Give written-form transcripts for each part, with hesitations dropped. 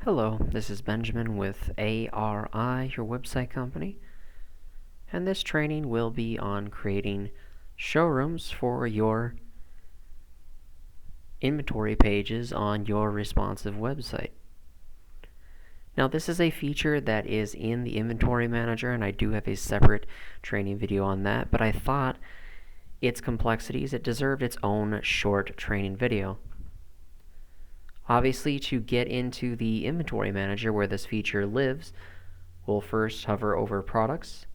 Hello, this is Benjamin with ARI, your website company, and this training will be on creating showrooms for your inventory pages on your responsive website. Now, this is a feature that is in the Inventory Manager, and I do have a separate training video on that, but I thought its complexities, it deserved its own short training video. Obviously, to get into the Inventory Manager where this feature lives, we'll first hover over Products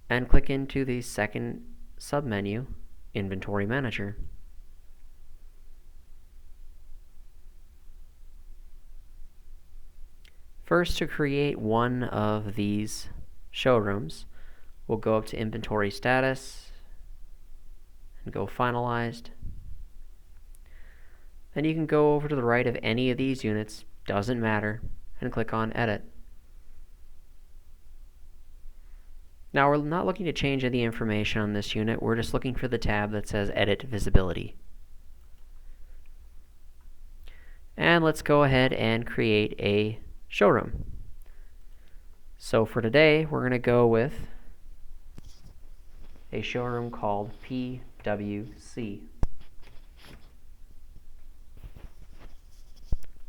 and click into the second submenu, Inventory Manager. First, to create one of these showrooms, we'll go up to Inventory Status and go Finalized. Then you can go over to the right of any of these units, doesn't matter, and click on Edit. Now we're not looking to change any information on this unit, we're just looking for the tab that says Edit Visibility. And let's go ahead and create a showroom. So for today, we're going to go with a showroom called PWC.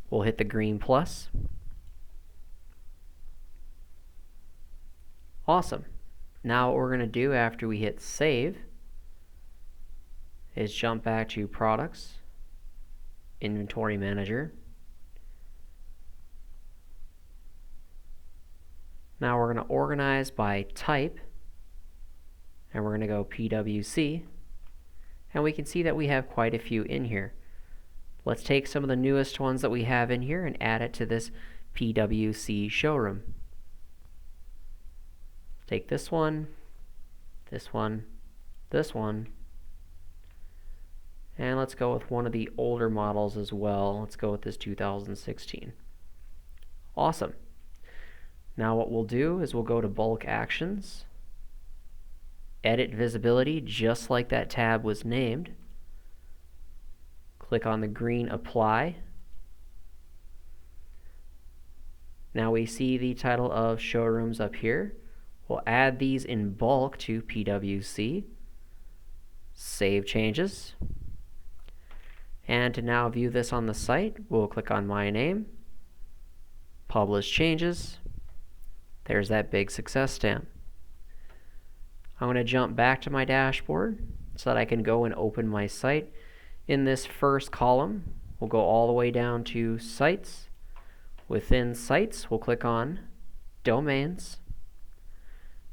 We'll hit the green plus. Awesome. Now what we're going to do after we hit save is jump back to Products, Inventory Manager. Now we're going to organize by type, and we're going to go PWC, and we can see that we have quite a few in here. Let's take some of the newest ones that we have in here and add it to this PWC showroom. Take this one, this one, this one, and let's go with one of the older models as well. Let's go with this 2016. Awesome. Now what we'll do is we'll go to Bulk Actions, Edit Visibility, just like that tab was named. Click on the green Apply. Now we see the title of Showrooms up here. We'll add these in bulk to PWC. Save changes. And to now view this on the site, we'll click on My Name, Publish Changes. There's that big success stamp. I'm going to jump back to my dashboard so that I can go and open my site. In this first column, we'll go all the way down to Sites. Within Sites, we'll click on Domains.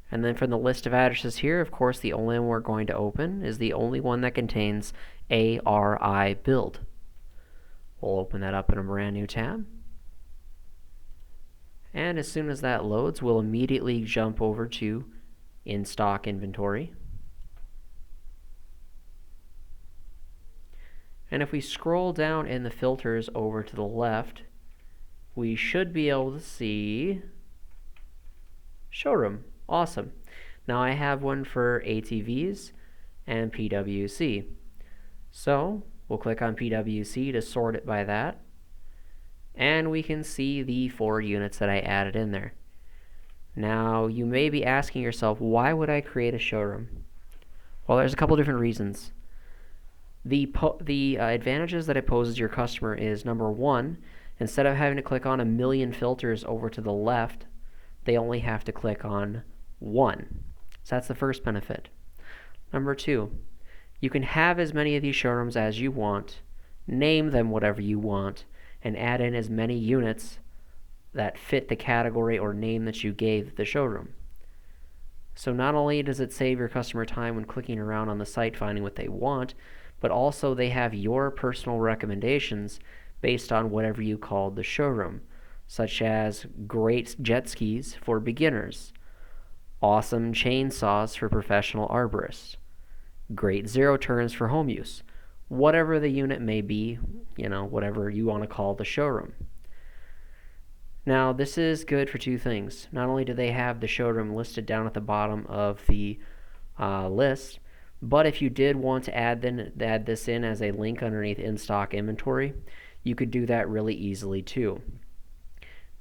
And then from the list of addresses here, of course, the only one we're going to open is the only one that contains ARI build. We'll open that up in a brand new tab. And as soon as that loads, we'll immediately jump over to In-Stock Inventory. And if we scroll down in the filters over to the left, we should be able to see Showroom. Awesome. Now I have one for ATVs and PWC. So we'll click on PWC to sort it by that. And we can see the 4 units that I added in there. Now you may be asking yourself, why would I create a showroom? Well, there's a couple different reasons. The advantages that it poses your customer is, number one, instead of having to click on a million filters over to the left, they only have to click on one. So that's the first benefit. Number two, you can have as many of these showrooms as you want, name them whatever you want, and add in as many units that fit the category or name that you gave the showroom. So not only does it save your customer time when clicking around on the site finding what they want, but also they have your personal recommendations based on whatever you called the showroom, such as great jet skis for beginners, awesome chainsaws for professional arborists, great zero turns for home use, whatever the unit may be, whatever you want to call the showroom. Now this is good for two things. Not only do they have the showroom listed down at the bottom of the list, but if you did want to add this in as a link underneath in-stock inventory, you could do that really easily too.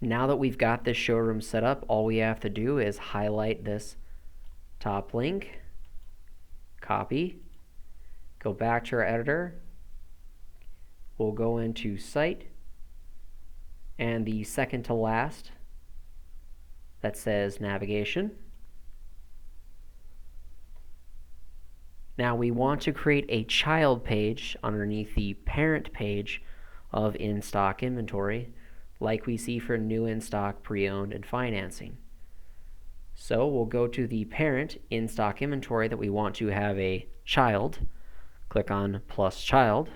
Now that we've got this showroom set up, all we have to do is highlight this top link, copy, go back to our editor, we'll go into Site, and the second to last that says Navigation. Now we want to create a child page underneath the parent page of in-stock inventory, like we see for new in-stock, pre-owned, and financing. So we'll go to the parent in-stock inventory that we want to have a child, click on plus child.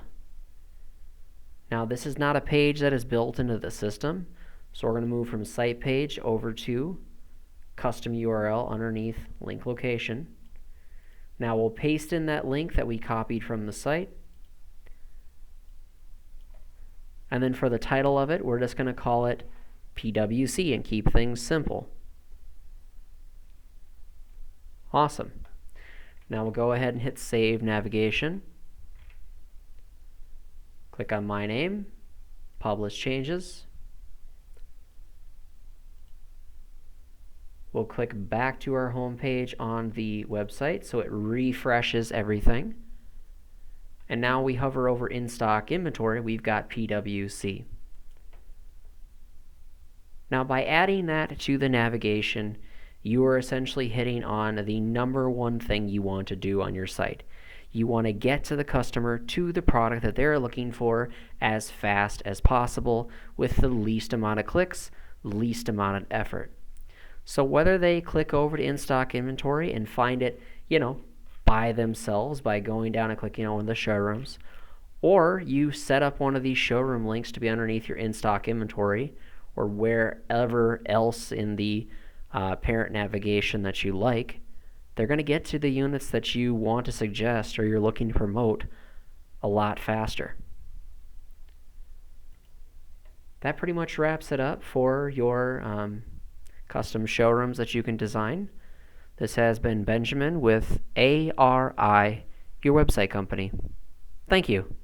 Now this is not a page that is built into the system, so we're going to move from site page over to custom URL underneath link location. Now we'll paste in that link that we copied from the site. And then for the title of it, we're just going to call it PWC and keep things simple. Awesome. Now we'll go ahead and hit Save Navigation. Click on My Name, Publish Changes. We'll click back to our home page on the website so it refreshes everything. And now we hover over in-stock inventory, we've got PWC. Now by adding that to the navigation, you are essentially hitting on the number one thing you want to do on your site. You want to get to the customer to the product that they're looking for as fast as possible with the least amount of clicks, least amount of effort. So whether they click over to in-stock inventory and find it, by themselves by going down and clicking on one of the showrooms, or you set up one of these showroom links to be underneath your in-stock inventory or wherever else in the parent navigation that you like, they're going to get to the units that you want to suggest or you're looking to promote a lot faster. That pretty much wraps it up for your custom showrooms that you can design. This has been Benjamin with ARI, your website company. Thank you.